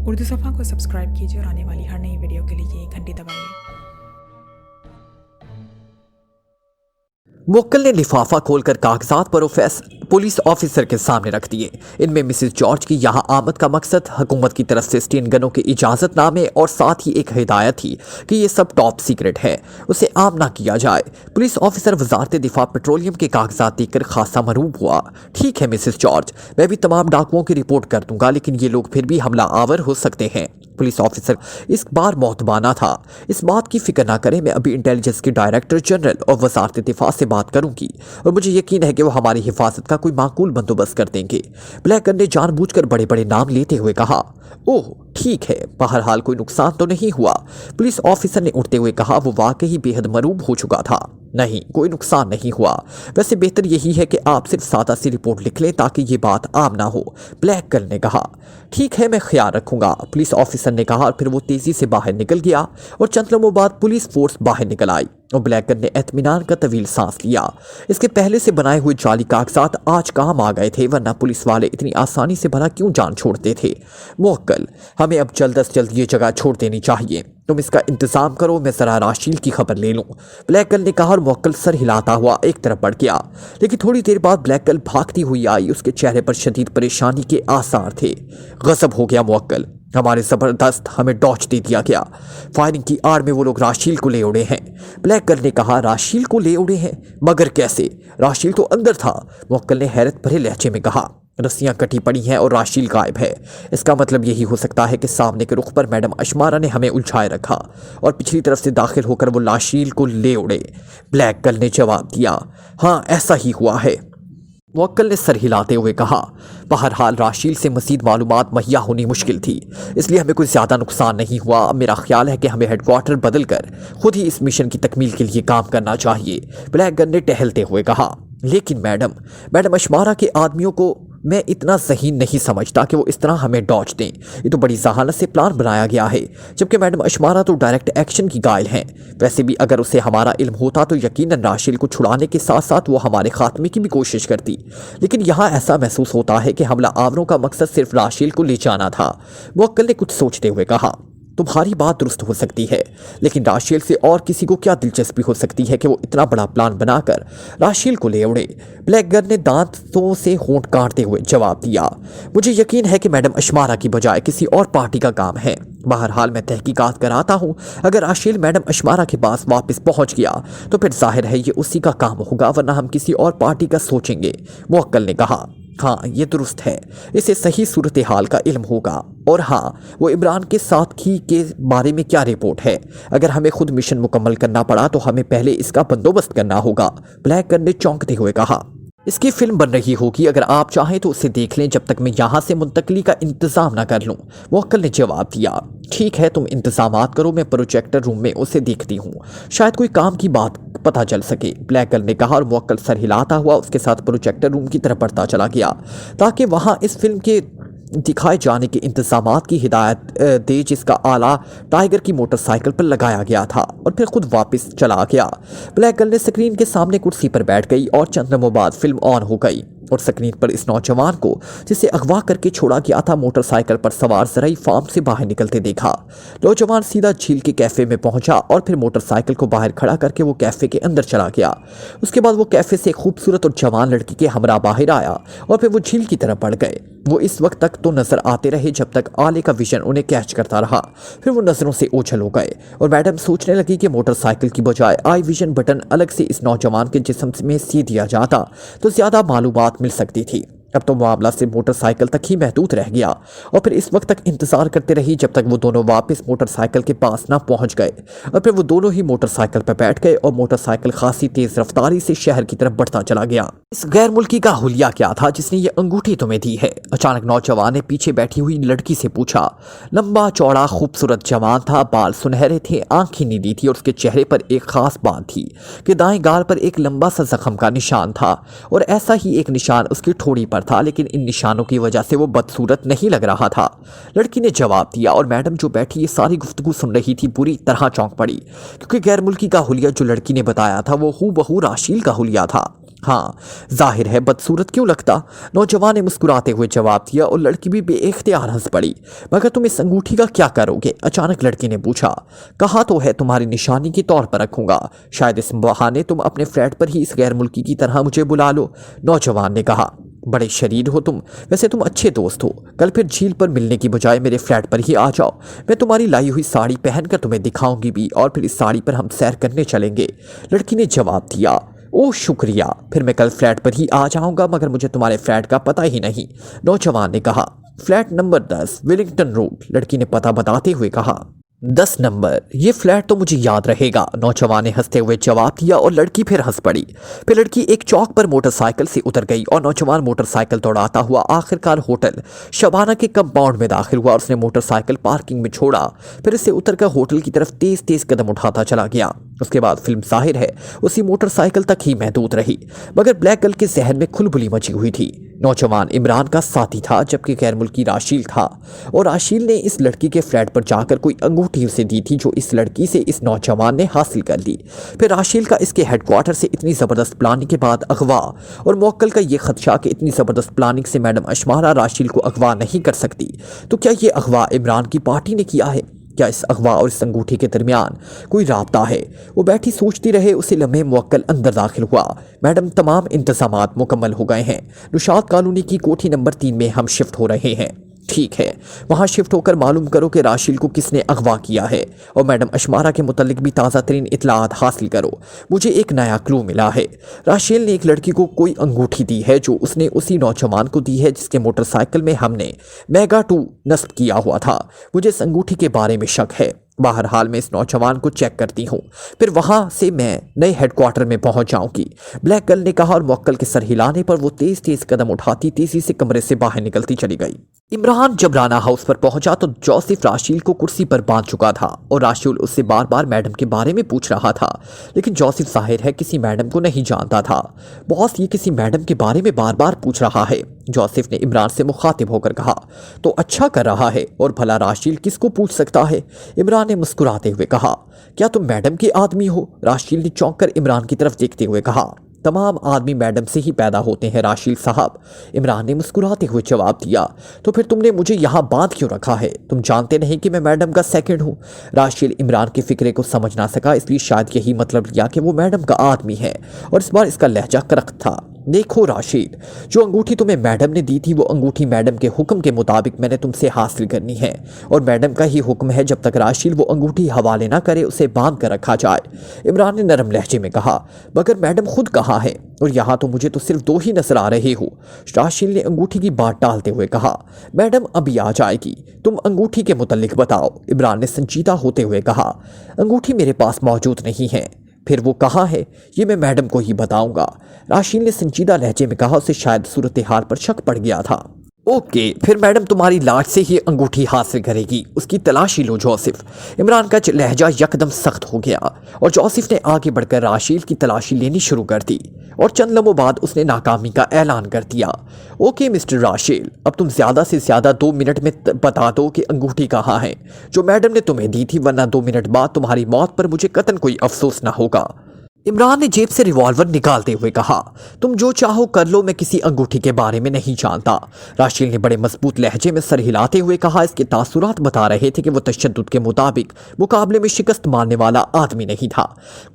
उर्दू सफ़ा को सब्सक्राइब कीजिए और आने वाली हर नई वीडियो के लिए घंटी दबाइए। मुवक्किल ने लिफाफा खोलकर कागजात प्रोफेस पुलिस ऑफिसर के सामने रख दिए। इनमें मिसेस जॉर्ज की यहां आमद का मकसद हुकूमत की तरफ से स्टेन गनों के इजाजतनामे और साथ ही एक हिदायत थी कि ये सब टॉप सीक्रेट है, उसे आम ना किया जाए। पुलिस ऑफिसर वजारत दिफा पेट्रोलियम के कागजात देखकर खासा मरूब हुआ। ठीक है मिसेस जॉर्ज, मैं भी तमाम डाकुओं की रिपोर्ट कर दूंगा, लेकिन ये लोग फिर भी हमला आवर हो सकते हैं। पुलिस ऑफिसर इस बार मोहतबाना था। इस बात की फिक्र ना करें, मैं अभी इंटेलिजेंस के डायरेक्टर जनरल और वजारत दिफा से बात करूंगी और मुझे यकीन है कि वो हमारी हिफाजत का कोई माकूल बंदोबस्त कर देंगे। ब्लैकगन ने जानबूझकर बड़े बड़े नाम लेते हुए कहा। ओह ठीक है, बहरहाल कोई नुकसान तो नहीं हुआ? पुलिस ऑफिसर ने उठते हुए कहा। वो वाकई बेहद मरूब हो चुका था। नहीं, कोई नुकसान नहीं हुआ। वैसे बेहतर यही है कि आप सिर्फ सादा सी रिपोर्ट लिख लें ताकि ये बात आम ना हो, ब्लैकगन ने कहा। ठीक है, मैं ख्याल रखूंगा, पुलिस ऑफिसर ने कहा और फिर वो तेजी से बाहर निकल गया और चंद लम्हों बाद पुलिस फोर्स बाहर निकल आई और ब्लैकगन ने इत्मीनान का तवील सांस लिया। इसके पहले से बनाए हुए जाली कागजात आज काम आ गए थे, वरना पुलिस वाले इतनी आसानी से भला क्यों जान छोड़ते थे। मुवक्किल, हमें अब जल्द से जल्द ये जगह छोड़ देनी चाहिए। तुम इसका इंतजाम करो, मैं जरा राशील की खबर ले लूं, ब्लैकगन ने कहा और मुवक्किल सर हिलाता हुआ एक तरफ बढ़ गया। लेकिन थोड़ी देर बाद ब्लैकगन भागती हुई आई। उसके चेहरे पर शदीद परेशानी के आसार थे। गजब हो गया मुवक्किल, हमारे जबरदस्त हमें डॉच दे दिया गया। फायरिंग की आड़ में वो लोग राशील को ले उड़े हैं, ब्लैकगन ने कहा। राशील को ले उड़े हैं? मगर कैसे? राशील तो अंदर था, मुवक्किल ने हैरत भरे लहजे में कहा। रस्सियां कटी पड़ी हैं और राशील गायब है। इसका मतलब यही हो सकता है कि सामने के रुख पर मैडम अशमारा ने हमें उलझाए रखा और पिछली तरफ से दाखिल होकर वो राशील को ले उड़े, ब्लैकगन ने जवाब दिया। हाँ, ऐसा ही हुआ है, मुवक्किल ने सर हिलाते हुए कहा। बहरहाल राशील से मज़ीद मालूमात मुहैया होनी मुश्किल थी, इसलिए हमें कोई ज़्यादा नुकसान नहीं हुआ। अब मेरा ख्याल है कि हमें हेडक्वार्टर बदल कर खुद ही इस मिशन की तकमील के लिए काम करना चाहिए, ब्लैकगन ने टहलते हुए कहा। लेकिन मैडम अशमारा के आदमियों को मैं इतना ज़हीन नहीं समझता कि वो इस तरह हमें डॉच दें। ये तो बड़ी जहालत से प्लान बनाया गया है, जबकि मैडम अशमारा तो डायरेक्ट एक्शन की गाइल हैं। वैसे भी अगर उसे हमारा इल्म होता तो यकीनन राशील को छुड़ाने के साथ साथ वो हमारे खात्मे की भी कोशिश करती। लेकिन यहाँ ऐसा महसूस होता है कि हमला आवरों का मकसद सिर्फ राशील को ले जाना था, मुवक्किल ने कुछ सोचते हुए कहा। तुम्हारी बात दुरुस्त हो सकती है, लेकिन राशील से और किसी को क्या दिलचस्पी हो सकती है कि वो इतना बड़ा प्लान बनाकर राशील को ले उड़े, ब्लैकगन ने दांतों से होंठ काटते हुए जवाब दिया। मुझे यकीन है कि मैडम अशमारा की बजाय किसी और पार्टी का काम है। बहरहाल मैं तहकीकात कराता हूँ, अगर राशील मैडम अशमारा के पास वापस पहुँच गया तो फिर जाहिर है ये उसी का काम होगा, वरना हम किसी और पार्टी का सोचेंगे, मुवक्किल ने कहा। हाँ, ये दुरुस्त है, इसे सही सूरत हाल का इल्म होगा। और हाँ, वो इमरान के साथी के बारे में क्या रिपोर्ट है? अगर हमें खुद मिशन मुकम्मल करना पड़ा तो हमें पहले इसका बंदोबस्त करना होगा, ब्लैकगन ने चौंकते हुए कहा। इसकी फिल्म बन रही होगी, अगर आप चाहें तो उसे देख लें जब तक मैं यहाँ से मुंतकली का इंतज़ाम ना कर लूँ, मुवक्किल ने जवाब दिया। ठीक है, तुम इंतजामात करो, मैं प्रोजेक्टर रूम में उसे देखती हूँ, शायद कोई काम की बात पता चल सके, ब्लैकगन ने कहा और मुवक्किल सर हिलाता हुआ उसके साथ प्रोजेक्टर रूम की तरफ बढ़ता चला गया ताकि वहाँ इस फिल्म के दिखाए जाने के इंतजामात की हिदायत दे, जिसका आला टाइगर की मोटरसाइकिल पर लगाया गया था, और फिर खुद वापस चला गया। ब्लैकगन ने स्क्रीन के सामने कुर्सी पर बैठ गई और चंद लम्हों बाद फिल्म ऑन हो गई और स्क्रीन पर इस नौजवान को जिसे अगवा करके छोड़ा गया था मोटरसाइकिल पर सवार ज़राई फार्म से बाहर निकलते देखा। नौजवान सीधा झील के कैफ़े में पहुंचा और फिर मोटरसाइकिल को बाहर खड़ा करके वो कैफ़े के अंदर चला गया। उसके बाद वो कैफ़े से खूबसूरत और जवान लड़की के हमरा बाहर आया और फिर वो झील की तरफ बढ़ गए। वो इस वक्त तक तो नजर आते रहे जब तक आले का विजन उन्हें कैच करता रहा, फिर वो नजरों से ओझल हो गए और मैडम सोचने लगी कि मोटरसाइकिल की बजाय आई विजन बटन अलग से इस नौजवान के जिस्म में सी दिया जाता तो ज्यादा मालूमात मिल सकती थी। अब तो मामला सिर्फ मोटरसाइकिल तक ही महदूद रह गया और फिर इस वक्त तक इंतजार करते रही जब तक वो दोनों वापस मोटरसाइकिल के पास ना पहुंच गए और फिर वो दोनों ही मोटरसाइकिल पर बैठ गए और मोटरसाइकिल खासी तेज रफ्तारी से शहर की तरफ बढ़ता चला गया। इस गैर मुल्की का हुलिया क्या था जिसने ये अंगूठी तुम्हें दी है? अचानक नौजवान ने पीछे बैठी हुई लड़की से पूछा। लंबा चौड़ा खूबसूरत जवान था, बाल सुनहरे थे, आंखें नीली थी और उसके चेहरे पर एक खास बात थी कि दाएं गाल पर एक लंबा सा जख्म का निशान था और ऐसा ही एक निशान उसकी ठोड़ी पर था, लेकिन इन निशानों की वजह से वो बदसूरत नहीं लग रहा था, लड़की ने जवाब दिया। और मैडम जो बैठी ये सारी गुफ्तगू सुन रही थी बुरी तरह चौंक पड़ी, क्योंकि गैर मुल्की का हुलिया जो लड़की ने बताया था वो हूबहू राशील का हुलिया था। हाँ, जाहिर है बदसूरत क्यों लगता। नौजवान ने मुस्कुराते हुए जवाब दिया और लड़की भी बेइख्तियार हंस पड़ी। मगर तुम इस अंगूठी का क्या करोगे? अचानक लड़की ने पूछा। कहा तो है तुम्हारी निशानी के तौर पर रखूंगा, शायद इस बहाने तुम अपने फ्लैट पर ही इस गैर मुल्की की तरह मुझे बुला लो, नौजवान ने कहा। बड़े शरीर हो तुम, वैसे तुम अच्छे दोस्त हो। कल फिर झील पर मिलने की बजाय मेरे फ्लैट पर ही आ जाओ, मैं तुम्हारी लाई हुई साड़ी पहनकर तुम्हें दिखाऊंगी भी और फिर इस साड़ी पर हम सैर करने चलेंगे, लड़की ने जवाब दिया। ओह शुक्रिया, फिर मैं कल फ्लैट पर ही आ जाऊंगा, मगर मुझे तुम्हारे फ्लैट का पता ही नहीं, नौजवान ने कहा। फ्लैट नंबर 10 विलिंगटन रोड, लड़की ने पता बताते हुए कहा। 10 नंबर, ये फ्लैट तो मुझे याद रहेगा, नौजवान ने हंसते हुए जवाब दिया और लड़की फिर हंस पड़ी। फिर लड़की एक चौक पर मोटरसाइकिल से उतर गई और नौजवान मोटरसाइकिल दौड़ाता हुआ आखिरकार होटल शबाना के कंपाउंड में दाखिल हुआ और उसने मोटरसाइकिल पार्किंग में छोड़ा। फिर इससे उतरकर होटल की तरफ तेज तेज कदम उठाता चला गया। उसके बाद फिल्म जाहिर है उसी मोटरसाइकिल तक ही महदूद रही, मगर ब्लैक गर्ल के जहन में खुलबुली मची हुई थी। नौजवान इमरान का साथी था, जबकि गैर मुल्की राशील था, और राशील ने इस लड़की के फ्लैट पर जाकर कोई अंगूठी उसे दी थी जो इस लड़की से इस नौजवान ने हासिल कर ली। फिर राशील का इसके हेडक्वार्टर से इतनी ज़बरदस्त प्लानिंग के बाद अगवा, और मोक्कल का ये खदशा कि इतनी ज़बरदस्त प्लानिंग से मैडम अशमारा राशील को अगवा नहीं कर सकती, तो क्या ये अगवा इमरान की पार्टी ने किया है? क्या इस अगवा और इस अंगूठी के दरमियान कोई राब्ता है? वो बैठी सोचती रहे। उसी लम्हे मुवक्किल अंदर दाखिल हुआ। मैडम, तमाम इंतजामात मुकम्मल हो गए हैं, निशात कॉलोनी की कोठी नंबर 3 में हम शिफ्ट हो रहे हैं। ठीक है, वहाँ शिफ्ट होकर मालूम करो कि राशील को किसने अगवा किया है, और मैडम अशमारा के मुतल्लिक भी ताज़ा तरीन इतलात हासिल करो। मुझे एक नया क्लू मिला है। राशील ने एक लड़की को कोई अंगूठी दी है जो उसने उसी नौजवान को दी है जिसके मोटरसाइकिल में हमने मेगा 2 नस्ब किया हुआ था। मुझे इस अंगूठी के बारे में शक है। बहरहाल मैं इस नौजवान को चेक करती हूँ, फिर वहाँ से मैं नए हेडक्वार्टर में पहुँच जाऊँगी, ब्लैक गर्ल ने कहा, और मुवक्किल के सर हिलाने पर वो तेज तेज कदम उठाती तेजी से कमरे से बाहर निकलती चली गई। इमरान जब राना हाउस पर पहुंचा तो जोसेफ राशील को कुर्सी पर बांध चुका था और राशील उससे बार बार मैडम के बारे में पूछ रहा था, लेकिन जोसेफ जाहिर है किसी मैडम को नहीं जानता था। बॉस, ये किसी मैडम के बारे में बार बार पूछ रहा है, जोसेफ ने इमरान से मुखातिब होकर कहा। तो अच्छा कर रहा है, और भला राशील किसको पूछ सकता है? इमरान ने मुस्कुराते हुए कहा। क्या तुम मैडम के आदमी हो? राशील ने चौंक कर इमरान की तरफ देखते हुए कहा। तमाम आदमी मैडम से ही पैदा होते हैं राशील साहब, इमरान ने मुस्कुराते हुए जवाब दिया। तो फिर तुमने मुझे यहाँ बांध क्यों रखा है? तुम जानते नहीं कि मैं मैडम का सेकंड हूँ? राशील इमरान के फिक्रे को समझ ना सका, इसलिए शायद यही मतलब लिया कि वो मैडम का आदमी है, और इस बार इसका लहजा करख्त था। देखो राशील, जो अंगूठी तुम्हें मैडम ने दी थी वो अंगूठी मैडम के हुक्म के मुताबिक मैंने तुमसे हासिल करनी है, और मैडम का ही हुक्म है जब तक राशील वो अंगूठी हवाले ना करे उसे बांध कर रखा जाए, इमरान ने नरम लहजे में कहा। मगर मैडम खुद कहाँ है? और यहाँ तो मुझे तो सिर्फ 2 ही नजर आ रहे हो, राशील ने अंगूठी की बात टालते हुए कहा। मैडम अभी आ जाएगी, तुम अंगूठी के मुतल्लिक बताओ, इमरान ने संजीदा होते हुए कहा। अंगूठी मेरे पास मौजूद नहीं है। फिर वो कहाँ है? ये मैं मैडम को ही बताऊंगा, राशील ने संजीदा लहजे में कहा। उसे शायद सूरत हाल पर शक पड़ गया था। ओके, फिर मैडम तुम्हारी लाट से ही अंगूठी हासिल करेगी, उसकी तलाशी लो जोसेफ। इमरान का लहजा यकदम सख्त हो गया और जोसेफ ने आगे बढ़कर राशील की तलाशी लेनी शुरू कर दी, और चंद लम्हों बाद उसने नाकामी का ऐलान कर दिया। ओके मिस्टर राशील, अब तुम ज़्यादा से ज़्यादा 2 मिनट में बता दो कि अंगूठी कहाँ है जो मैडम ने तुम्हें दी थी, वरना 2 मिनट बाद तुम्हारी मौत पर मुझे कतन कोई अफसोस ना होगा, इमरान ने जेब से रिवॉल्वर निकालते हुए कहा। तुम जो चाहो कर लो, मैं किसी अंगूठी के बारे में नहीं जानता, राशील ने बड़े मजबूत लहजे में सर हिलाते हुए कहा। इसके तासुरात बता रहे थे कि वो तशद्दुद के मुताबिक मुकाबले में शिकस्त मानने वाला आदमी नहीं था।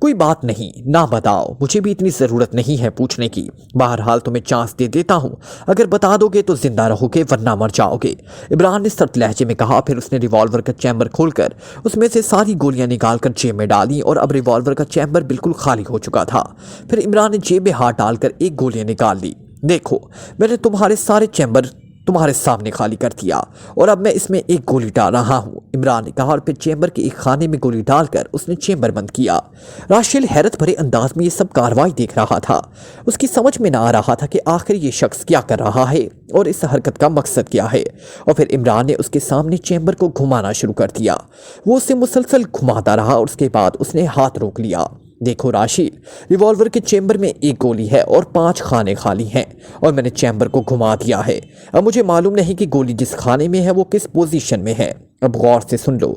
कोई बात नहीं, ना बताओ, मुझे भी इतनी ज़रूरत नहीं है पूछने की। बहरहाल तुम्हें चांस दे देता हूँ, अगर बता दोगे तो जिंदा रहोगे वरना मर जाओगे, इमरान ने सख्त लहजे में कहा। फिर उसने रिवॉल्वर का चैम्बर खोलकर उसमें से सारी गोलियां निकालकर जेब में डाली, और अब रिवॉल्वर का चैम्बर बिल्कुल खाली हो चुका था। फिर इमरान ने जेब में हाथ डालकर एक गोली निकाल ली। देखो, मैंने तुम्हारे सारे चैम्बर तुम्हारे सामने खाली कर दिया, और अब मैं इसमें एक गोली डाल रहा हूं, इमरान ने कहा, और फिर चैम्बर के एक खाने में गोली डालकर उसने चैम्बर बंद किया। राशील हैरत भरे अंदाज में ये सब कार्रवाई देख रहा था। उसकी समझ में ना आ रहा था कि आखिर ये शख्स क्या कर रहा है और इस हरकत का मकसद क्या है। और फिर इमरान ने उसके सामने चैम्बर को घुमाना शुरू कर दिया। वो उसे मुसलसल घुमाता रहा और उसके बाद उसने हाथ रोक लिया। देखो राशील, रिवॉल्वर के चैम्बर में एक गोली है और 5 खाने खाली हैं, और मैंने चैम्बर को घुमा दिया है। अब मुझे मालूम नहीं कि गोली जिस खाने में है वो किस पोजीशन में है। अब गौर से सुन लो,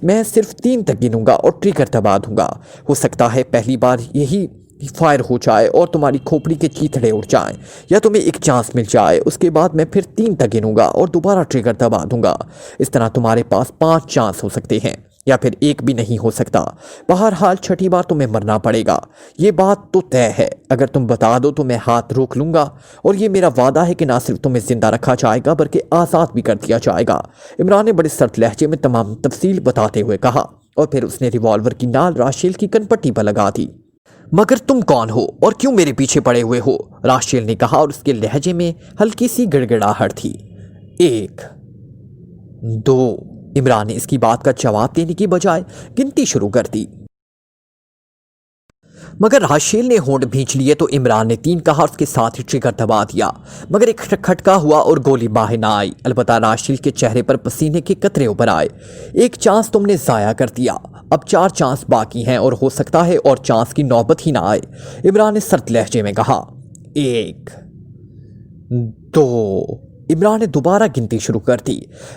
मैं सिर्फ 3 तक गिनूंगा और ट्रिगर दबा दूंगा। हो सकता है पहली बार यही फायर हो जाए और तुम्हारी खोपड़ी के चीथड़े उड़ जाएं, या तुम्हें एक चांस मिल जाए, उसके बाद मैं फिर 3 तक गिनूंगा और दोबारा ट्रिगर दबा दूंगा। इस तरह तुम्हारे पास 5 चांस हो सकते हैं, या फिर एक भी नहीं हो सकता। बहरहाल छठी बार तुम्हें मरना पड़ेगा, ये बात तो तय है। अगर तुम बता दो तो मैं हाथ रोक लूंगा, और ये मेरा वादा है कि ना सिर्फ तुम्हें जिंदा रखा जाएगा बल्कि आज़ाद भी कर दिया जाएगा। इमरान ने बड़े सख्त लहजे में तमाम तफसील बताते हुए कहा, और फिर उसने रिवॉल्वर की नाल राशेल की कनपट्टी पर लगा दी। मगर तुम कौन हो और क्यों मेरे पीछे पड़े हुए हो? राशेल ने कहा, और उसके लहजे में हल्की सी गिड़गिड़ाहट थी। 1 2 इमरान ने इसकी बात का जवाब देने की बजाय गिनती शुरू कर दी। मगर राशेल ने होंठ भींच लिए तो इमरान ने 3 कहा और उसके साथ ही ट्रिगर दबा दिया। मगर एक खटका हुआ और गोली बाहर ना आई। अलबत्ता राशेल के चेहरे पर पसीने के कतरे उभर आए। 1 चांस तुमने जाया कर दिया, अब 4 चांस बाकी हैं और हो सकता है और चांस की नौबत ही ना आए। इमरान ने सख्त लहजे में कहा। 1 2 इमरान ने दोबारा गिनती शुरू कर दी।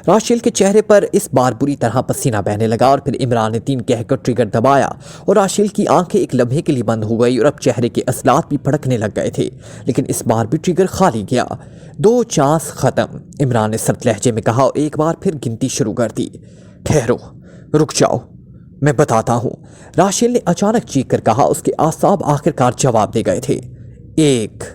राशेल के चेहरे पर इस बार बुरी तरह पसीना बहने लगा और फिर इमरान ने 3 कहकर ट्रिगर दबाया और राशेल की आंखें एक लम्हे के लिए बंद हो गई और अब चेहरे के असलात भी फड़कने लग गए थे। लेकिन इस बार भी ट्रिगर खाली गया। 2 चांस खत्म, इमरान ने सख्त लहजे में कहा और एक बार फिर गिनती शुरू कर दी। ठहरो, रुक जाओ, मैं बताता हूं, राशेल ने अचानक चीख कर कहा। उसके आसाब आखिरकार जवाब दे गए थे। 1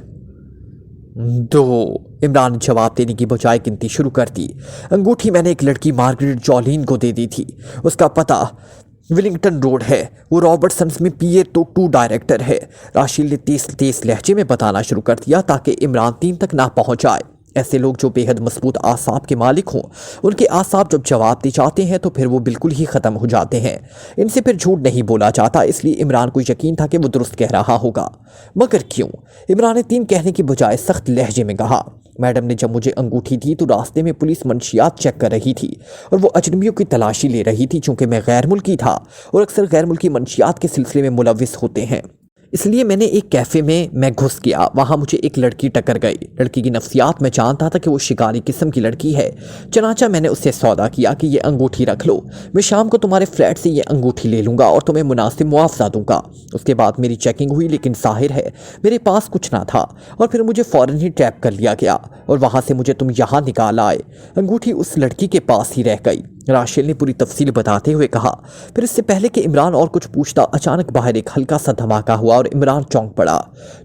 2 इमरान ने जवाब देने की बजाय गिनती शुरू कर दी। अंगूठी मैंने एक लड़की मार्गरेट जॉलिन को दे दी थी। उसका पता विलिंगटन रोड है। वो रॉबर्टसन्स में पीए तो 2 डायरेक्टर है। राशेल ने तेज लहजे में बताना शुरू कर दिया ताकि इमरान 3 तक ना पहुंच जाए। ऐसे लोग जो बेहद मजबूत आसाब के मालिक हों, उनके आसाब जब जवाब दे जाते हैं तो फिर वो बिल्कुल ही ख़त्म हो जाते हैं। इनसे फिर झूठ नहीं बोला जाता, इसलिए इमरान को यकीन था कि वो दुरुस्त कह रहा होगा। मगर क्यों? इमरान ने 3 कहने की बजाय सख्त लहजे में कहा। मैडम ने जब मुझे अंगूठी दी तो रास्ते में पुलिस मंशियात चेक कर रही थी और वो अजनबियों की तलाशी ले रही थी। चूंकि मैं गैर मुल्की था और अक्सर गैर मुल्की मंशियात के सिलसिले में मुलविस होते हैं, इसलिए मैंने एक कैफ़े में मैं घुस गया। वहाँ मुझे एक लड़की टक्कर गई। लड़की की नफ्सियात मैं जानता था कि वो शिकारी किस्म की लड़की है। चनाचा मैंने उससे सौदा किया कि ये अंगूठी रख लो, मैं शाम को तुम्हारे फ्लैट से ये अंगूठी ले लूँगा और तुम्हें मुनासिब मुआवजा दूंगा। उसके बाद मेरी चेकिंग हुई, लेकिन जाहिर है मेरे पास कुछ ना था और फिर मुझे फ़ौरन ही ट्रैप कर लिया गया और वहाँ से मुझे तुम यहाँ निकाल आए। अंगूठी उस लड़की के पास ही रह गई, राशेल ने पूरी तफसील बताते हुए कहा। फिर इससे पहले कि इमरान और कुछ पूछता, अचानक बाहर एक हल्का सा धमाका हुआ और इमरान चौंक पड़ा।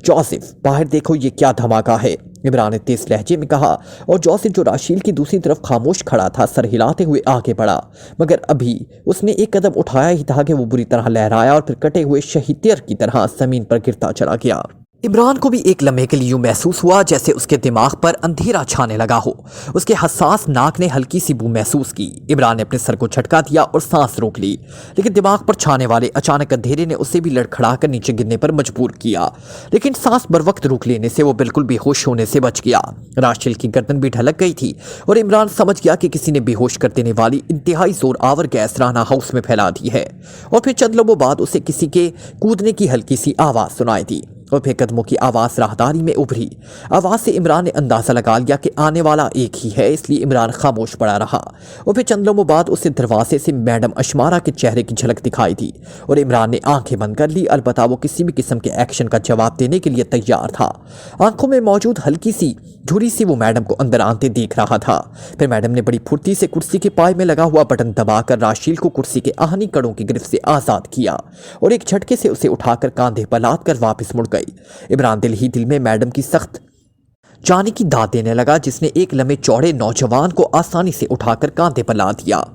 जोसेफ, बाहर देखो, ये क्या धमाका है? इमरान ने तेज लहजे में कहा और जोसेफ, जो राशेल की दूसरी तरफ खामोश खड़ा था, सर हिलाते हुए आगे बढ़ा। मगर अभी उसने एक कदम उठाया ही था कि वो बुरी तरह लहराया और फिर कटे हुए शहीद की तरह जमीन पर गिरता चला गया। इमरान को भी एक लम्हे के लिए यूं महसूस हुआ जैसे उसके दिमाग पर अंधेरा छाने लगा हो। उसके हसास नाक ने हल्की सी बू महसूस की। इमरान ने अपने सर को झटका दिया और सांस रोक ली, लेकिन दिमाग पर छाने वाले अचानक अंधेरे ने उसे भी लड़खड़ाकर नीचे गिरने पर मजबूर किया। लेकिन सांस बर वक्त रोक लेने से वो बिल्कुल बेहोश होने से बच गया। राशेल की गर्दन भी ढलक गई थी और इमरान समझ गया कि किसी ने बेहोश कर देने वाली इंतहाई जोर आवर गैस राना हाउस में फैला दी है। और फिर चंद लम्हों बाद उसे किसी के कूदने की हल्की सी आवाज़ सुनाई दी और फिर कदमों की आवाज़ राहदारी में उभरी। आवाज़ से इमरान ने अंदाज़ा लगा लिया कि आने वाला एक ही है, इसलिए इमरान खामोश पड़ा रहा। और फिर चंद लम्हों बाद उसे दरवाजे से मैडम अशमारा के चेहरे की झलक दिखाई दी और इमरान ने आंखें बंद कर ली। अलबत्ता वो किसी भी किस्म के एक्शन का जवाब देने के लिए तैयार था। आंखों में मौजूद हल्की सी झुरी से वो मैडम को अंदर आते देख रहा था। फिर मैडम ने बड़ी फुर्ती से कुर्सी के पाए में लगा हुआ बटन दबाकर राशेल को कुर्सी के आहनी कड़ों की गिरफ्त से आज़ाद किया और एक झटके से उसे उठाकर कांधे पर लाद कर वापस मुड़ गई। इमरान दिल ही दिल में मैडम की सख्त जाने की दाद देने लगा, जिसने एक लम्हे चौड़े नौजवान को आसानी से उठाकर कांधे पर ला दिया।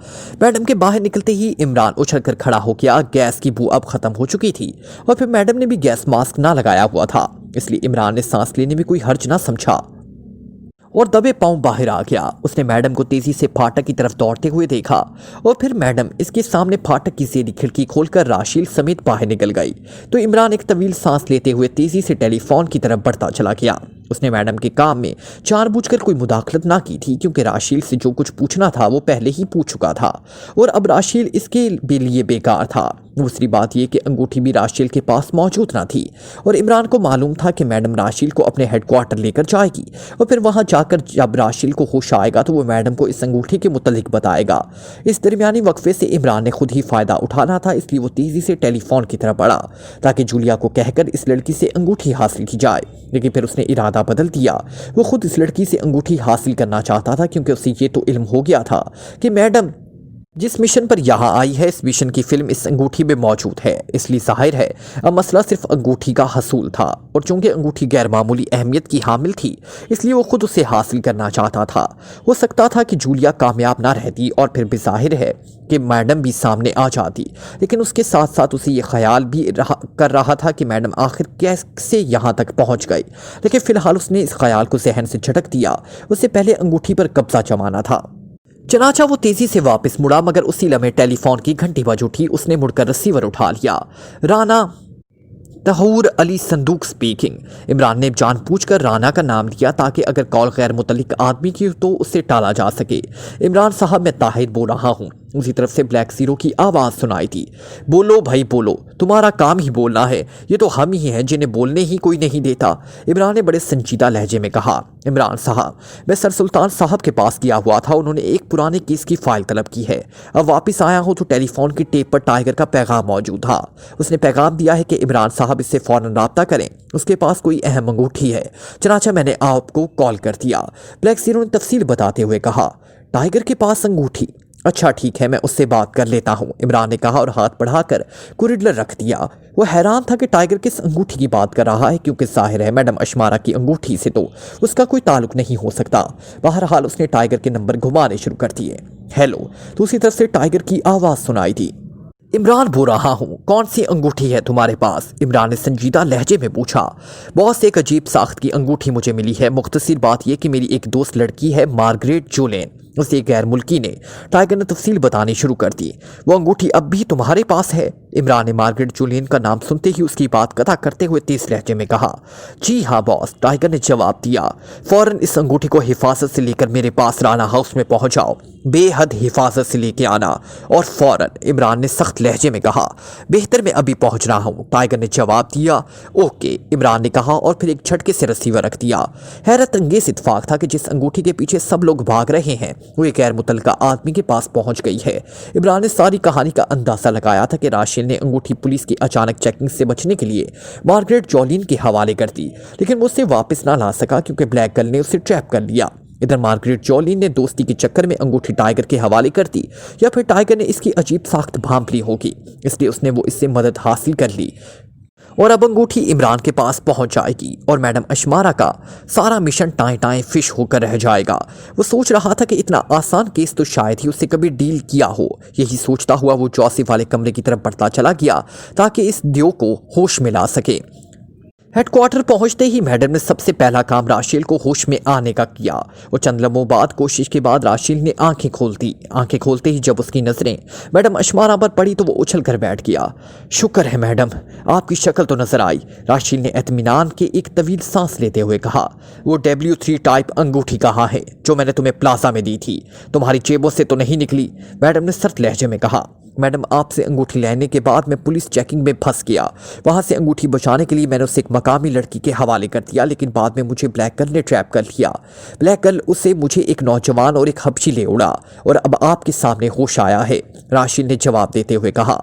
मैडम के बाहर निकलते ही इमरान उछलकर खड़ा हो गया। गैस की बू अब खत्म हो चुकी थी और फिर मैडम ने भी गैस मास्क ना लगाया हुआ था, इसलिए इमरान ने सांस लेने में कोई हर्ज ना समझा और दबे पांव बाहर आ गया। उसने मैडम को तेजी से फाटक की तरफ दौड़ते हुए देखा और फिर मैडम इसके सामने फाटक की सीधी खिड़की खोलकर राशेल समेत बाहर निकल गई। तो इमरान एक तवील सांस लेते हुए तेजी से टेलीफोन की तरफ बढ़ता चला गया उसने मैडम के काम में जानबूझकर कोई मुदाखलत ना की थी, क्योंकि राशील से जो कुछ पूछना था वो पहले ही पूछ चुका था और अब राशील इसके लिए बेकार था। दूसरी बात यह कि अंगूठी भी राशील के पास मौजूद ना थी और इमरान को मालूम था कि मैडम राशील को अपने हेडक्वार्टर लेकर जाएगी और फिर वहां जाकर जब राशील को होश आएगा तो वो मैडम को इस अंगूठी के मुतल्लिक बताएगा। इस दरमियानी वक्फे से इमरान ने खुद ही फायदा उठाना था, इसलिए वो तेजी से टेलीफोन की तरफ बढ़ा ताकि जूलिया को कहकर इस लड़की से अंगूठी हासिल की जाए। लेकिन फिर उसने इरादा बदल दिया। वो खुद इस लड़की से अंगूठी हासिल करना चाहता था, क्योंकि उसे ये तो इल्म हो गया था कि मैडम जिस मिशन पर यहाँ आई है इस मिशन की फिल्म इस अंगूठी में मौजूद है। इसलिए जाहिर है अब मसला सिर्फ अंगूठी का हसूल था और चूंकि अंगूठी गैर मामूली अहमियत की हामिल थी इसलिए वो खुद उसे हासिल करना चाहता था। हो सकता था कि जूलिया कामयाब ना रहती और फिर भी जाहिर है कि मैडम भी सामने आ जाती, लेकिन उसके साथ साथ उसे ये ख्याल भी कर रहा था कि मैडम आखिर कैसे यहाँ तक पहुँच गई। लेकिन फिलहाल उसने इस ख्याल को जहन से झटक दिया। उससे पहले अंगूठी पर कब्जा जमाना था। चनाचा वो तेजी से वापस मुड़ा, मगर उसी लम्हे टेलीफोन की घंटी बज उठी। उसने मुड़कर रिसीवर उठा लिया। राना तहूर अली संदूक स्पीकिंग। इमरान ने जानबूझकर राना का नाम लिया ताकि अगर कॉल गैर मुतल्लिक आदमी की तो उससे टाला जा सके। इमरान साहब, मैं ताहिर बोल रहा हूँ। उसी तरफ से ब्लैक जीरो की आवाज़ सुनाई थी। बोलो भाई बोलो, तुम्हारा काम ही बोलना है, ये तो हम ही हैं जिन्हें बोलने ही कोई नहीं देता। इमरान ने बड़े संजीदा लहजे में कहा। इमरान साहब, मैं सर सुल्तान साहब के पास गया हुआ था, उन्होंने एक पुराने केस की फाइल तलब की है। अब वापस आया हूँ तो टेलीफोन की टेप पर टाइगर का पैगाम मौजूद था। उसने पैगाम दिया है कि इमरान साहब इससे फ़ौरन राब्ता करें, उसके पास कोई अहम अंगूठी है। चनाचा मैंने आपको कॉल कर दिया। ब्लैक जीरो ने तफसील बताते हुए कहा। टाइगर के पास अंगूठी? अच्छा ठीक है, मैं उससे बात कर लेता हूँ, इमरान ने कहा और हाथ बढ़ाकर कुरिडलर रख दिया। वो हैरान था कि टाइगर किस अंगूठी की बात कर रहा है, क्योंकि जाहिर है मैडम अशमारा की अंगूठी से तो उसका कोई ताल्लुक नहीं हो सकता। बहरहाल उसने टाइगर के नंबर घुमाने शुरू कर दिए। हेलो, दूसरी तरफ से टाइगर की आवाज़ सुनाई दी। इमरान बोल रहा हूँ, कौन सी अंगूठी है तुम्हारे पास? इमरान ने संजीदा लहजे में पूछा। बॉस, एक अजीब साख्त की अंगूठी मुझे मिली है। मुख्तसर बात यह कि मेरी एक दोस्त लड़की है मार्गरेट जोलेन, उसे गैर मुल्की ने। टाइगर ने तफसील बतानी शुरू कर दी। वो अंगूठी अब भी तुम्हारे पास है? इमरान ने मार्गरेट जोलेन का नाम सुनते ही उसकी बात कथा करते हुए तेज लहजे में कहा। जी हाँ बॉस, टाइगर ने जवाब दिया। फौरन इस अंगूठी को हिफाजत से लेकर मेरे पास राना हाउस में पहुंच जाओ, बेहद हिफाजत से लेके आना और फौरन, इमरान ने सख्त लहजे में कहा। बेहतर मैं अभी पहुंच रहा हूं, टाइगर ने जवाब दिया। ओके, इमरान ने कहा और फिर एक झटके से रिसीवर रख दिया। हैरत अंगेज इत्तेफाक था कि जिस अंगूठी के पीछे सब लोग भाग रहे हैं वो एक गैर मुतल्लिका आदमी के पास पहुंच गई है। इमरान ने सारी कहानी का अंदाजा लगाया था कि राशिल ने अंगूठी पुलिस की अचानक चेकिंग से बचने के लिए मार्गरेट जोलिन के हवाले कर दी, लेकिन वो उसे वापस ना ला सका क्योंकि ब्लैक गर्ल ने उसे ट्रैप कर लिया। इधर मार्गरेट जोलिन ने दोस्ती के चक्कर में अंगूठी टाइगर के हवाले कर दी, या फिर टाइगर ने इसकी अजीब साख्त भांप ली होगी, इसलिए उसने वो इससे मदद हासिल कर ली और अब अंगूठी इमरान के पास पहुंच जाएगी और मैडम अशमारा का सारा मिशन टाएं टाएं फिश होकर रह जाएगा। वो सोच रहा था कि इतना आसान केस तो शायद ही उससे कभी डील किया हो। यही सोचता हुआ वो जोसेफ वाले कमरे की तरफ बढ़ता चला गया ताकि इस दियो को होश में ला सके। हेडक्वार्टर पहुंचते ही मैडम ने सबसे पहला काम राशिल को होश में आने का किया। वो चंद लम्हों बाद कोशिश के बाद राशिल ने आंखें खोल दी। आंखें खोलते ही जब उसकी नजरें मैडम अशमारा पर पड़ी तो वो उछल कर बैठ गया। शुक्र है मैडम, आपकी शक्ल तो नजर आई, राशिल ने इत्मीनान के एक तवील सांस लेते हुए कहा। वो W3 टाइप अंगूठी कहाँ है जो मैंने तुम्हें प्लाजा में दी थी? तुम्हारी जेबों से तो नहीं निकली? मैडम ने सख्त लहजे में कहा। मैडम, आपसे अंगूठी लेने के बाद मैं पुलिस चेकिंग में फंस गया। वहां से अंगूठी बचाने के लिए मैंने उसे एक मकामी लड़की के हवाले कर दिया, लेकिन बाद में मुझे ब्लैक गर्ल ने ट्रैप कर लिया। ब्लैक गर्ल उसे मुझे एक नौजवान और एक हबशी ले उड़ा और अब आपके सामने होश आया है, राशिल ने जवाब देते हुए कहा।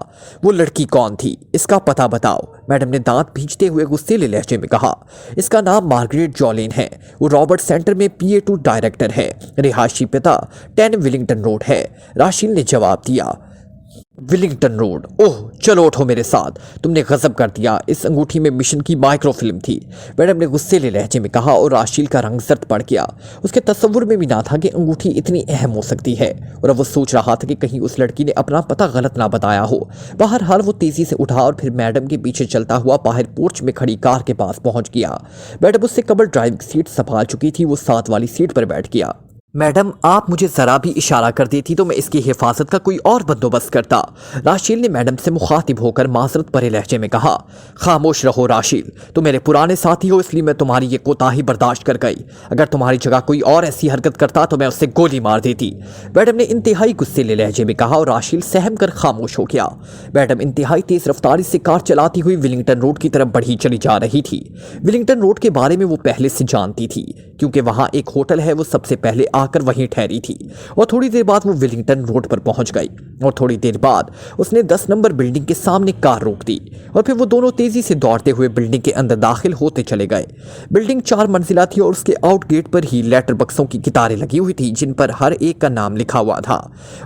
वो लड़की कौन थी? इसका पता बताओ, मैडम ने दांत भींचते हुए गुस्सेले लहजे में कहा। इसका नाम मार्गरेट जोलिन है। वो रॉबर्ट सेंटर में PA2 डायरेक्टर है। रिहायशी पता 10 विलिंगटन रोड है, राशिल ने जवाब दिया। Willingdon road? ओह, चलो उठो मेरे साथ, तुमने गजब कर दिया। इस अंगूठी में मिशन की माइक्रोफिल्म थी, मैडम ने गुस्सेले लहजे में कहा और राशिल का रंग जर्द पड़ गया। उसके तस्वुर में भी ना था कि अंगूठी इतनी अहम हो सकती है और अब वो सोच रहा था कि कहीं उस लड़की ने अपना पता गलत ना बताया हो। बहरहाल वो तेजी से उठा और फिर मैडम के पीछे चलता हुआ बाहर पोर्च में खड़ी कार के पास पहुंच गया। मैडम उससे कबल ड्राइविंग सीट संभाल चुकी थी। वो साथ वाली सीट पर बैठ गया। मैडम, आप मुझे जरा भी इशारा कर देती तो मैं इसकी हिफाजत का कोई और बंदोबस्त करता। राशिल ने मैडम से मुखातिब होकर माजरत भरे लहजे में कहा। खामोश रहो राशिल, तुम मेरे पुराने साथी हो, इसलिए मैं तुम्हारी ये कोताही बर्दाश्त कर गई। अगर तुम्हारी जगह कोई और ऐसी हरकत करता तो मैं उससे गोली मार देती। मैडम ने इंतहाई गुस्सेले लहजे में कहा और राशिल सहम कर खामोश हो गया। मैडम इंतहाई तेज रफ्तारी से कार चलाती हुई विलिंगटन रोड की तरफ बढ़ी चली जा रही थी। विलिंगटन रोड के बारे में वो पहले से जानती थी, क्योंकि वहां एक होटल है। वो सबसे पहले आकर वहीं ठहरी थी और थोड़ी देर बाद वो विलिंगटन रोड पर पहुंच गई और थोड़ी देर बाद उसने 10 नंबर बिल्डिंग के सामने कार रोक दी और फिर वो दोनों तेजी से दौड़ते हुए बिल्डिंग के अंदर दाखिल होते चले गए। बिल्डिंग 4 मंजिला थी और उसके आउट गेट पर ही लेटर बक्सों की कितारें लगी हुई थी, जिन पर हर एक का नाम लिखा हुआ था।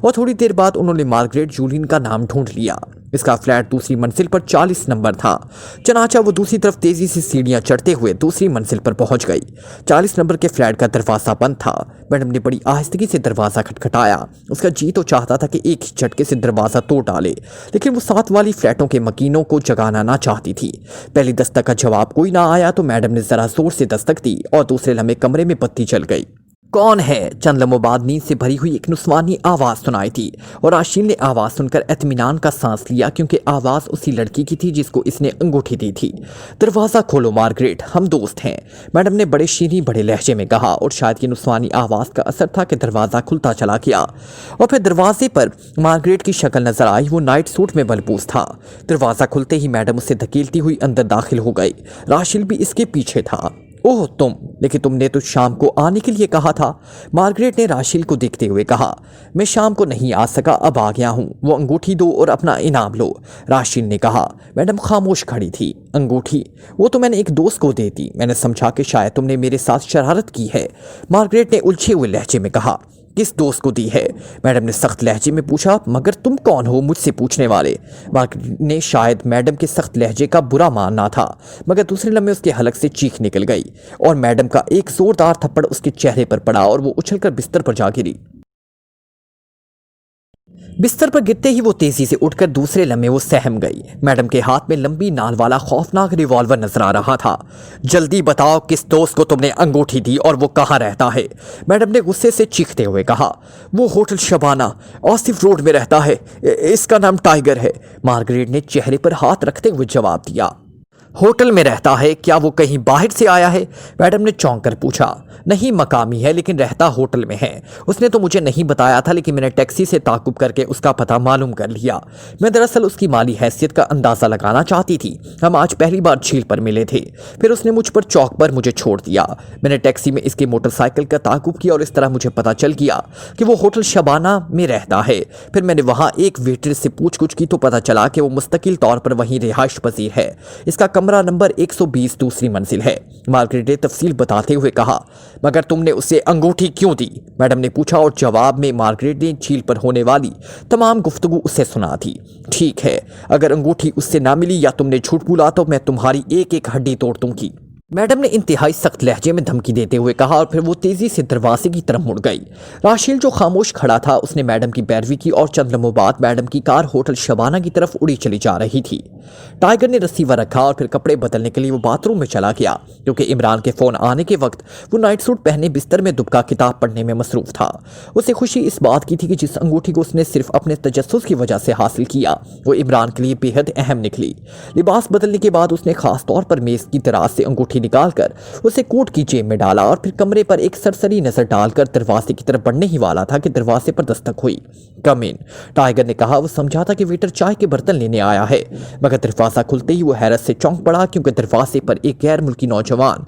और थोड़ी देर बाद उन्होंने मार्गरेट जूलियन का नाम ढूंढ लिया। इसका फ्लैट दूसरी मंजिल पर 40 नंबर था। चनाचा वो दूसरी तरफ तेजी से सीढ़ियां चढ़ते हुए दूसरी मंजिल पर पहुंच गई। 40 नंबर के फ्लैट का दरवाजा बंद था। मैडम ने बड़ी आहिस्तगी से दरवाजा खटखटाया। उसका जी तो चाहता था कि एक ही झटके से दरवाजा तोड़ डाले, लेकिन वो साथ वाली फ्लैटों के मकीनों को जगाना ना चाहती थी। पहली दस्तक का जवाब कोई ना आया तो मैडम ने जरा जोर से दस्तक दी और दूसरे लम्हे कमरे में बत्ती जल गई। कौन है? चंद लम्हों बाद नींद से भरी हुई एक नुस्वानी आवाज सुनाई थी और राशिल ने आवाज सुनकर इत्मीनान का सांस लिया, क्योंकि आवाज उसी लड़की की थी जिसको इसने अंगूठी दी थी। दरवाजा खोलो मार्गरेट, हम दोस्त हैं, मैडम ने बड़े शीरीं बड़े लहजे में कहा। और शायद ये नुस्वानी आवाज का असर था कि दरवाजा खुलता चला गया और फिर दरवाजे पर मार्गरेट की शक्ल नजर आई। वो नाइट सूट में मलबूस था। दरवाजा खुलते ही मैडम उसे धकेलती हुई अंदर दाखिल हो गई। राशिल भी इसके पीछे था। ओह तुम, लेकिन तुमने तो शाम को आने के लिए कहा था, मार्गरेट ने राशिल को देखते हुए कहा। मैं शाम को नहीं आ सका, अब आ गया हूँ। वो अंगूठी दो और अपना इनाम लो, राशिल ने कहा। मैडम खामोश खड़ी थी। अंगूठी? वो तो मैंने एक दोस्त को दे दी। मैंने समझा कि शायद तुमने मेरे साथ शरारत की है, मार्गरेट ने उलझे हुए लहजे में कहा। किस दोस्त को दी है? मैडम ने सख्त लहजे में पूछा। मगर तुम कौन हो मुझसे पूछने वाले? मार्गरेट ने शायद मैडम के सख्त लहजे का बुरा मानना था, मगर दूसरे लम्हे उसके हलक से चीख निकल गई और मैडम का एक जोरदार थप्पड़ उसके चेहरे पर पड़ा और वो उछलकर बिस्तर पर जा गिरी। बिस्तर पर गिरते ही वो तेजी से उठकर दूसरे लम्हे वो सहम गई। मैडम के हाथ में लंबी नाल वाला खौफनाक रिवॉल्वर नजर आ रहा था। जल्दी बताओ, किस दोस्त को तुमने अंगूठी दी और वो कहाँ रहता है? मैडम ने गुस्से से चीखते हुए कहा। वो होटल शबाना, आसिफ रोड में रहता है। इसका नाम टाइगर है, मार्गरेट ने चेहरे पर हाथ रखते हुए जवाब दिया। होटल में रहता है? क्या वो कहीं बाहर से आया है? मैडम ने चौंक कर पूछा। नहीं, मकामी है, लेकिन रहता होटल में है। उसने तो मुझे नहीं बताया था, लेकिन मैंने टैक्सी से ताकुब करके उसका पता मालूम कर लिया। मैं दरअसल उसकी माली हैसियत का अंदाज़ा लगाना चाहती थी। हम आज पहली बार झील पर मिले थे, फिर उसने मुझ पर चौक पर मुझे छोड़ दिया। मैंने टैक्सी में इसकी मोटरसाइकिल का ताकुब किया और इस तरह मुझे पता चल गया कि वो होटल शबाना में रहता है। फिर मैंने वहाँ एक वेटर से पूछ-कुछ की तो पता चला कि वो मुस्तकिल तौर पर वहीं रिहाइश पजीर है। इसका कमरा नंबर 120 दूसरी मंजिल है, मार्गरेट ने तफसील बताते हुए कहा। मगर तुमने उसे अंगूठी क्यों दी? मैडम ने पूछा और जवाब में मार्गरेट ने झील पर होने वाली तमाम गुफ्तगू उसे सुना थी। ठीक है, अगर अंगूठी उससे ना मिली या तुमने झूठ बोला तो मैं तुम्हारी एक एक हड्डी तोड़ दूंगी, मैडम ने इंतहाई सख्त लहजे में धमकी देते हुए कहा और फिर वो तेजी से दरवाजे की तरफ मुड़ गई। राशिल जो खामोश खड़ा था, उसने मैडम की पैरवी की और चंद लम्हों बाद मैडम की कार होटल शबाना की तरफ उड़ी चली जा रही थी। टाइगर ने रसीवर रखा और फिर कपड़े बदलने के लिए वो बाथरूम में चला गया, क्योंकि इमरान के फोन आने के वक्त वो नाइट सूट पहने बिस्तर में दुबका किताब पढ़ने में मसरूफ था। उसे खुशी इस बात की थी कि जिस अंगूठी को उसने सिर्फ अपने तजस्सुस की वजह से हासिल किया, वो इमरान के लिए बेहद अहम निकली। लिबास बदलने के बाद उसने खास तौर पर मेज की दराज से अंगूठी निकालकर उसे कोट की जेब में डाला और फिर कमरे पर एक सरसरी नजर डालकर दरवाजे की तरफ बढ़ने ही वाला था कि दरवाजे पर दस्तक हुई। कम इन, टाइगर ने कहा। वो समझा था कि वेटर चाय के बर्तन लेने आया है, मगर दरवाजा खुलते ही वो हैरत से चौंक पड़ा, क्योंकि दरवाजे पर एक गैर मुल्की नौजवान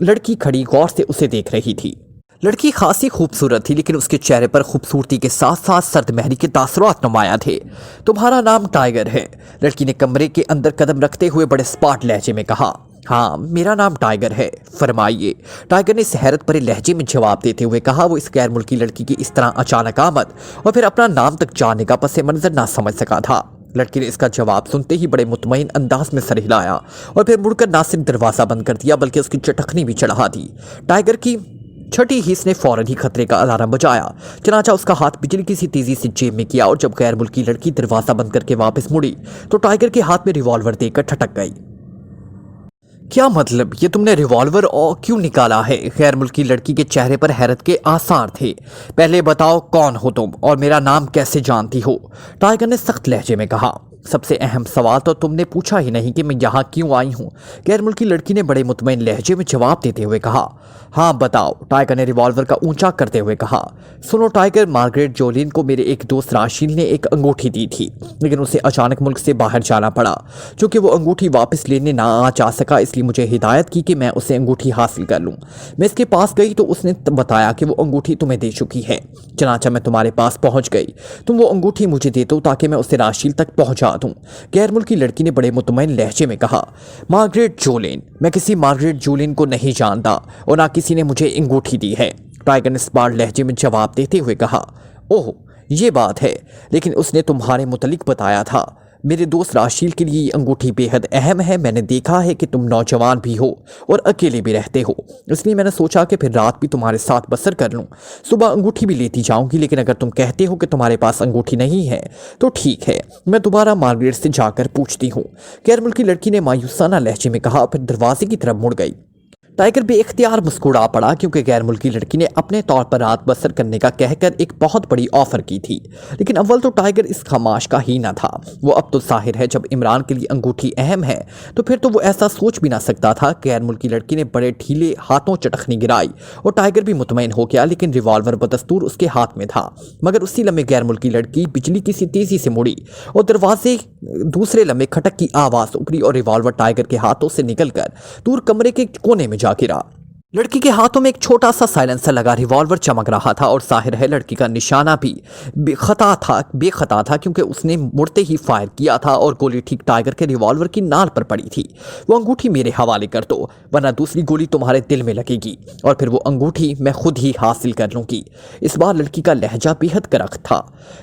लड़की खड़ी गौर से उसे देख रही थी। लड़की खासी खूबसूरत थी, लेकिन उसके चेहरे पर खूबसूरती के साथ साथ सर्द महरी के तासुरात नुमाया थे। तुम्हारा नाम टाइगर है, लड़की ने कमरे के अंदर कदम रखते हुए बड़े स्पाट लहजे में कहा। हाँ, मेरा नाम टाइगर है, फरमाइए, टाइगर ने हैरत भरे लहजे में जवाब देते हुए कहा। वो इस गैर मुल्की लड़की की इस तरह अचानक आमद और फिर अपना नाम तक जानने का पस मंजर ना समझ सका था। लड़की ने इसका जवाब सुनते ही बड़े मुतमईन अंदाज में सर हिलाया और फिर मुड़कर ना सिर्फ दरवाजा बंद कर दिया, बल्कि उसकी चटखनी भी चढ़ा दी। टाइगर की छठी हिस्स ने फौरन ही खतरे का अलार्म बजाया। चनाचा उसका हाथ बिजली की सी तेजी से जेब में किया और जब गैर मुल्की लड़की दरवाजा बंद करके वापस मुड़ी तो टाइगर के हाथ में रिवॉल्वर देकर ठटक गई। क्या मतलब, ये तुमने रिवॉल्वर और क्यों निकाला है? गैर मुल्की लड़की के चेहरे पर हैरत के आसार थे। पहले बताओ कौन हो तुम और मेरा नाम कैसे जानती हो? टाइगर ने सख्त लहजे में कहा। सबसे अहम सवाल तो तुमने पूछा ही नहीं कि मैं यहाँ क्यों आई हूँ। गैर मुल्की लड़की ने बड़े मुतमईन लहजे में जवाब देते हुए कहा। हाँ बताओ, टाइगर ने रिवॉल्वर का ऊंचा करते हुए कहा। सुनो टाइगर, मार्गरेट जोलिन को मेरे एक दोस्त राशिल ने एक अंगूठी दी थी, लेकिन उसे अचानक मुल्क से बाहर जाना पड़ा। चूंकि वो अंगूठी वापस लेने ना आ जा सका, इसलिए मुझे हिदायत की कि मैं उसे अंगूठी हासिल कर लूँ। मैं इसके पास गई तो उसने बताया कि वो अंगूठी तुम्हें दे चुकी है। चनाचा मैं तुम्हारे पास पहुंच गई। तुम वो अंगूठी मुझे दे दो ताकि मैं उसे राशिल तक पहुंचा दूं। गैर मुल्की लड़की ने बड़े मुतमईन लहजे में कहा। मार्गरेट जोलिन, मैं किसी मार्गरेट जोलिन को नहीं जानता और ना किसी ने मुझे अंगूठी दी है। टाइगर ने स्मार्ट लहजे में जवाब देते हुए कहा। ओह ये बात है, लेकिन उसने तुम्हारे मुतलिक बताया था। मेरे दोस्त राशिल के लिए ये अंगूठी बेहद अहम है। मैंने देखा है कि तुम नौजवान भी हो और अकेले भी रहते हो, इसलिए मैंने सोचा कि फिर रात भी तुम्हारे साथ बसर कर लूं। सुबह अंगूठी भी लेती जाऊंगी, लेकिन अगर तुम कहते हो कि तुम्हारे पास अंगूठी नहीं है तो ठीक है, मैं दोबारा मार्गरेट से जाकर पूछती हूँ। गैर मुल्की लड़की ने मायूसाना लहजे में कहा, फिर दरवाजे की तरफ मुड़ गई। टाइगर बेइख्तियार मुस्कुरा पड़ा, क्योंकि गैर मुल्की लड़की ने अपने तौर पर रात बसर करने का कहकर एक बहुत बड़ी ऑफर की थी। लेकिन अव्वल तो टाइगर इस खामाश का ही ना था। वो अब तो जाहिर है जब इमरान के लिए अंगूठी अहम है तो फिर तो वो ऐसा सोच भी ना सकता था। गैर मुल्की लड़की ने बड़े ढीले हाथों चटखनी गिराई और टाइगर भी मुतमईन हो गया, लेकिन रिवॉल्वर बदस्तूर उसके हाथ में था। मगर उसी लम्हे गैर मुल्की लड़की बिजली की सी तेजी से मुड़ी और दरवाजे दूसरे लम्हे खटक की आवाज उभरी और रिवॉल्वर टाइगर के हाथों से निकलकर दूर कमरे के कोने में जा गिरा। लड़की के हाथों में एक छोटा सा साइलेंसर लगा रिवॉल्वर चमक रहा था और जाहिर है लड़की का निशाना भी बेखता था, क्योंकि उसने मुड़ते ही फायर किया था और गोली ठीक टाइगर के रिवॉल्वर की नाल पर पड़ी थी। वो अंगूठी मेरे हवाले कर दो, वरना दूसरी गोली तुम्हारे दिल में लगेगी और फिर वो अंगूठी मैं खुद ही हासिल कर लूंगी। इस बार लड़की का लहजा बेहद करक था।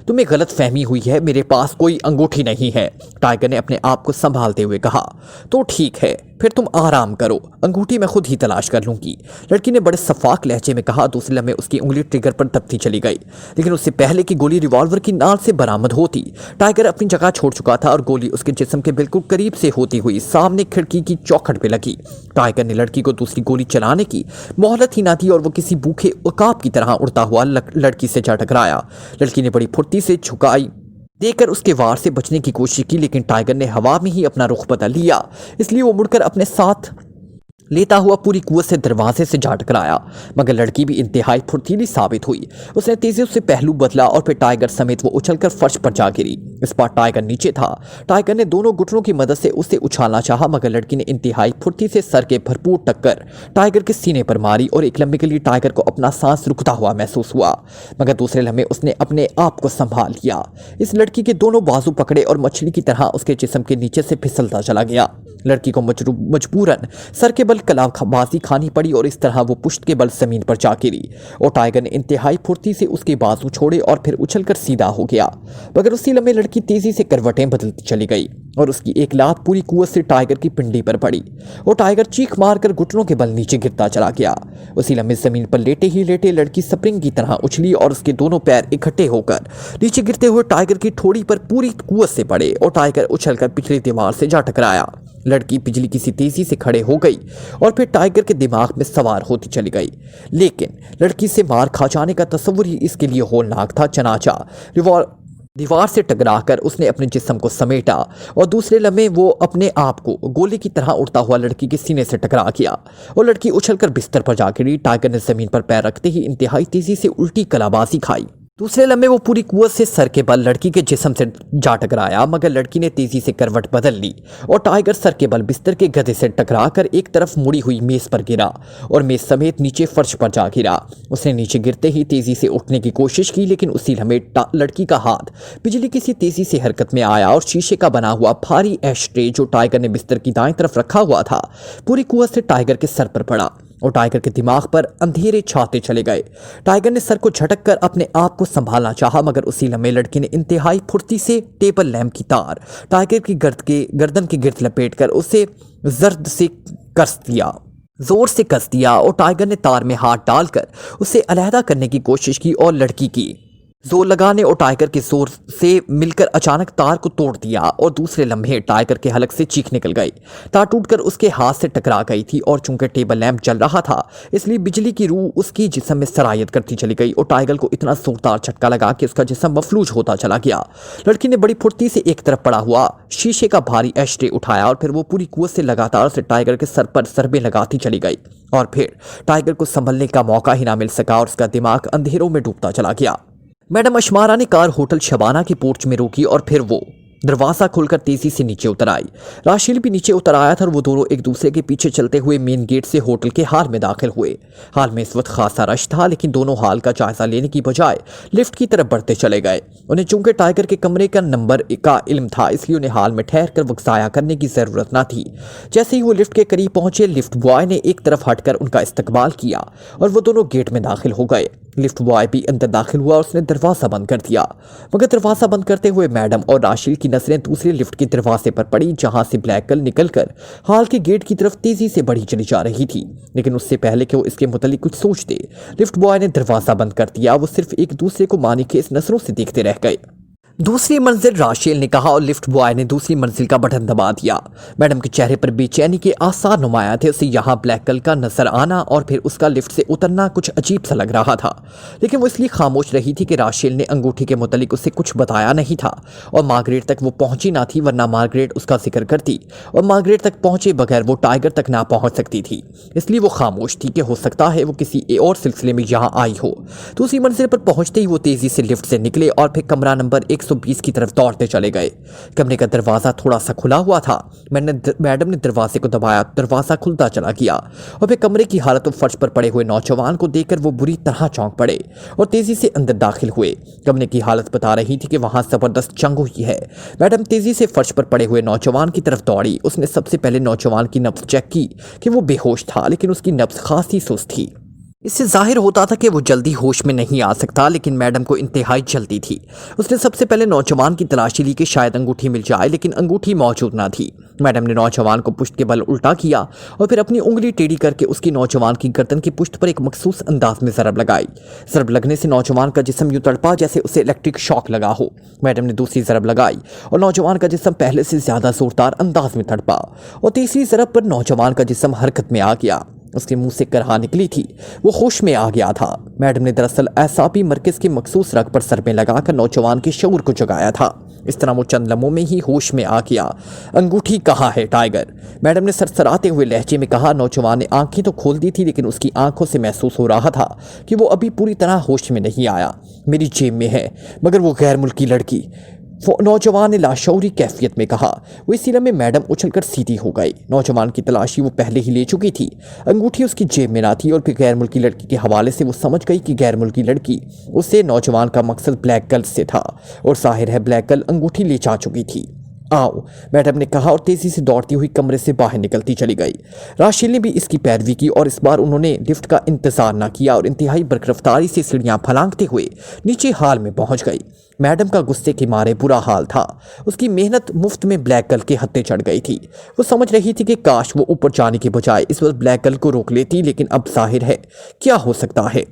तुम्हें गलत फहमी हुई है, मेरे पास कोई अंगूठी नहीं है, टाइगर ने अपने आप को संभालते हुए कहा। तो ठीक है, फिर तुम आराम करो, अंगूठी मैं खुद ही तलाश कर लूंगी, लड़की ने बड़े सफाक लहजे में कहा। दूसरे लम्हे उसकी उंगली ट्रिगर पर दबती चली गई, लेकिन उससे पहले कि गोली रिवॉल्वर की नाल से बरामद होती, टाइगर अपनी जगह छोड़ चुका था और गोली उसके जिस्म के बिल्कुल करीब से होती हुई सामने खिड़की की चौखट पे लगी। टाइगर ने लड़की को दूसरी गोली चलाने की मोहलत ही ना दी और वो किसी भूखे उकाब की तरह उड़ता हुआ लड़की से जा टकराया। लड़की ने बड़ी फुर्ती से झुकाई देकर उसके वार से बचने की कोशिश की, लेकिन टाइगर ने हवा में ही अपना रुख बदल लिया, इसलिए वो मुड़कर अपने साथ लेता हुआ पूरी कुव्वत से दरवाजे से जा टकराया। मगर लड़की भी इंतहाई फुर्तीली साबित हुई। उसने तेजी से पहलू बदला और फिर टाइगर समेत वो उछलकर फर्श पर जा गिरी। इस बार टाइगर नीचे था। टाइगर ने दोनों घुटनों की मदद से उसे उछालना चाहा, मगर लड़की ने इंतहाई फुर्ती से सर के भरपूर टक्कर टाइगर के सीने पर मारी और एक लम्हे के लिए टाइगर को अपना सांस रुकता हुआ महसूस हुआ, मगर दूसरे लम्हे उसने अपने आप को संभाल लिया। इस लड़की के दोनों बाजू पकड़े और मछली की तरह उसके जिस्म के नीचे से फिसलता चला गया। लड़की को मजबूरन सर के बल कलाबाजी खानी पड़ी और इस तरह वो पुश्त के बल जमीन पर जा गिरी और टाइगर ने इंतहाई फुर्ती से उसके बाजू छोड़े और फिर उछलकर सीधा हो गया। मगर उसी लम्हे लड़की तेजी से करवटें बदलती चली गई और उसकी एक लात पूरी कुव्वत से टाइगर की पिंडी पर पड़ी और टाइगर चीख मारकर घुटनों के बल नीचे गिरता चला गया। उसी लम्हे जमीन पर लेटे ही लेटे लड़की स्प्रिंग की तरह उछली और उसके दोनों पैर इकट्ठे होकर नीचे गिरते हुए टाइगर की ठोड़ी पर पूरी कुव्वत से पड़े और टाइगर उछलकर पिछली दीवार से जा टकराया। लड़की बिजली की सी तेजी से खड़े हो गई और फिर टाइगर के दिमाग में सवार होती चली गई, लेकिन लड़की से मार खा जाने का तस्वुर ही इसके लिए होलनाक था। चनाचा दीवार से टकराकर उसने अपने जिस्म को समेटा और दूसरे लम्हे वो अपने आप को गोली की तरह उड़ता हुआ लड़की के सीने से टकरा गया और लड़की उछलकर बिस्तर पर जा गिरी। टाइगर ने जमीन पर पैर रखते ही इंतहाई तेजी से उल्टी कलाबाजी खाई। दूसरे लम्हे वो पूरी कुव्वत से सर के बल लड़की के जिस्म से जा टकराया, मगर लड़की ने तेजी से करवट बदल ली और टाइगर सर के बल बिस्तर के गधे से टकराकर एक तरफ मुड़ी हुई मेज पर गिरा और मेज समेत नीचे फर्श पर जा गिरा। उसने नीचे गिरते ही तेजी से उठने की कोशिश की, लेकिन उसी लम्हे लड़की का हाथ बिजली की सी तेजी से हरकत में आया और शीशे का बना हुआ भारी एश ट्रे जो टाइगर ने बिस्तर की दाएं तरफ रखा हुआ था पूरी कुव्वत से टाइगर के सर पर पड़ा और टाइगर के दिमाग पर अंधेरे छाते चले गए। टाइगर ने सर को झटक कर अपने आप को संभालना चाहा, मगर उसी लम्हे लड़की ने इंतहाई फुर्ती से टेबल लैंप की तार टाइगर की गर्दन के गिर्द लपेटकर उसे जोर से कस दिया और टाइगर ने तार में हाथ डालकर उसे अलहदा करने की कोशिश की और लड़की की जोर लगाने और टाइगर के जोर से मिलकर अचानक तार को तोड़ दिया और दूसरे लम्हे टाइगर के हलक से चीख निकल गई। तार टूटकर उसके हाथ से टकरा गई थी और चूंकि टेबल लैंप जल रहा था इसलिए बिजली की रूह उसकी जिस्म में सरायत करती चली गई और टाइगर को इतना जोरदार झटका लगा कि उसका जिस्म मफलूज होता चला गया। लड़की ने बड़ी फुर्ती से एक तरफ पड़ा हुआ शीशे का भारी एशट्रे उठाया और फिर वो पूरी कुवत से लगातार से टाइगर के सर पर सरबे लगाती चली गई और फिर टाइगर को संभलने का मौका ही ना मिल सका और उसका दिमाग अंधेरों में डूबता चला गया। मैडम अशमारा ने कार होटल शबाना के पोर्च में रोकी और फिर वो दरवाजा खोलकर तेजी से नीचे उतर आई। राशिल भी नीचे उतर आया था और वो दोनों एक दूसरे के पीछे चलते हुए मेन गेट से होटल के हाल में दाखिल हुए। हाल में इस वक्त खासा रश था लेकिन दोनों हाल का जायजा लेने की बजाय लिफ्ट की तरफ बढ़ते चले गए। उन्हें चूंकि टाइगर के कमरे का नंबर का इल्म था इसलिए उन्हें हाल में ठहर कर वक्त ज़ाया करने की जरूरत न थी। जैसे ही वो लिफ्ट के करीब पहुंचे लिफ्ट बॉय ने एक तरफ हटकर उनका इस्तकबाल किया और वो दोनों गेट में दाखिल हो गए। लिफ्ट बॉय भी अंदर दाखिल हुआ और उसने दरवाजा बंद कर दिया, मगर दरवाजा बंद करते हुए मैडम और राशिल की नजरें दूसरे लिफ्ट के दरवाजे पर पड़ी जहां से ब्लैक गर्ल निकलकर हाल के गेट की तरफ तेजी से बढ़ी चली जा रही थी। लेकिन उससे पहले कि वो इसके मुतालिक कुछ सोचते लिफ्ट बॉय ने दरवाजा बंद कर दिया। वो सिर्फ एक दूसरे को मानी खेस नजरों से देखते रह गए। दूसरी मंजिल राशिल ने कहा और लिफ्ट बॉय ने दूसरी मंजिल का बटन दबा दिया। मैडम के चेहरे पर बेचैनी के आसार नुमाया थे। उसे यहाँ ब्लैक गर्ल का नजर आना और फिर उसका लिफ्ट से उतरना कुछ अजीब सा लग रहा था, लेकिन वो इसलिए खामोश रही थी कि राशिल ने अंगूठी के मुतालिक उसे कुछ बताया नहीं था और मार्गरेट तक वो पहुंची ना थी, वरना मार्गरेट उसका जिक्र करती और मार्गरेट तक पहुंचे बगैर वो टाइगर तक ना पहुंच सकती थी। इसलिए वो खामोश थी कि हो सकता है वो किसी और सिलसिले में यहाँ आई हो। दूसरी मंजिल पर पहुंचते ही वो तेजी से लिफ्ट से निकले और फिर कमरा नंबर 120 की तरफ दौड़ते चले गए। कमरे का दरवाजा थोड़ा सा खुला हुआ था। मैडम ने दरवाजे को दबाया, दरवाजा खुलता चला गया और फिर कमरे की हालत और फर्श पर पड़े हुए नौजवान को देखकर वो बुरी तरह चौंक पड़े और तेजी से अंदर दाखिल हुए। कमरे की हालत बता रही थी कि वहां जबरदस्त जंग हुई है। मैडम तेजी से फर्श पर पड़े हुए नौजवान की तरफ दौड़ी। उसने सबसे पहले नौजवान की नब्ज चेक की कि वो बेहोश था, लेकिन उसकी नब्ज खासी सुस्त थी। इससे जाहिर होता था कि वो जल्दी होश में नहीं आ सकता, लेकिन मैडम को इंतहाई जल्दी थी। उसने सबसे पहले नौजवान की तलाशी ली कि शायद अंगूठी मिल जाए, लेकिन अंगूठी मौजूद ना थी। मैडम ने नौजवान को पुश्त के बल उल्टा किया और फिर अपनी उंगली टेढ़ी करके उसकी नौजवान की गर्दन की पुश्त पर एक मखसूस अंदाज में ज़रब लगाई। ज़रब लगने से नौजवान का जिस्म यूं तड़पा जैसे उसे इलेक्ट्रिक शॉक लगा हो। मैडम ने दूसरी ज़रब लगाई और नौजवान का जिस्म पहले से ज़्यादा जोरदार अंदाज में तड़पा और तीसरी ज़रब पर नौजवान का जिस्म हरकत में आ गया। उसके मुंह से करहा निकली थी, वो होश में आ गया था। मैडम ने दरअसल एसाबी मरकज़ के मखसूस रग पर सरबे लगाकर नौजवान के शऊर को जगाया था। इस तरह वो चंद लम्हों में ही होश में आ गया। अंगूठी कहाँ है टाइगर? मैडम ने सरसराते हुए लहजे में कहा। नौजवान ने आंखें तो खोल दी थी, लेकिन उसकी आंखों से महसूस हो रहा था कि वो अभी पूरी तरह होश में नहीं आया। मेरी जेब में है, मगर वो गैर मुल्की लड़की, नौजवान ने लाशौरी कैफियत में कहा। वो इसी लम्हे मैडम उछलकर सीधी हो गई। नौजवान की तलाशी वो पहले ही ले चुकी थी। अंगूठी उसकी जेब में ना थी और फिर गैर मुल्की लड़की के हवाले से वो समझ गई कि गैर मुल्की लड़की उससे नौजवान का मकसद ब्लैक गर्ल से था और जाहिर है ब्लैक गर्ल अंगूठी ले जा चुकी थी। आओ, मैडम ने कहा और तेजी से दौड़ती हुई कमरे से बाहर निकलती चली गई। राशिल ने भी इसकी पैरवी की और इस बार उन्होंने लिफ्ट का इंतजार न किया और इंतहाई बरकरफ्तारी से सीढ़ियां फलांगते हुए नीचे हाल में पहुंच गई। मैडम का गुस्से के मारे बुरा हाल था। उसकी मेहनत मुफ्त में ब्लैक गर्ल के हत्थे चढ़ गई थी। वो समझ रही थी कि काश वो ऊपर जाने के बजाय इस वक्त ब्लैक गर्ल को रोक लेती, लेकिन अब जाहिर है क्या हो सकता है।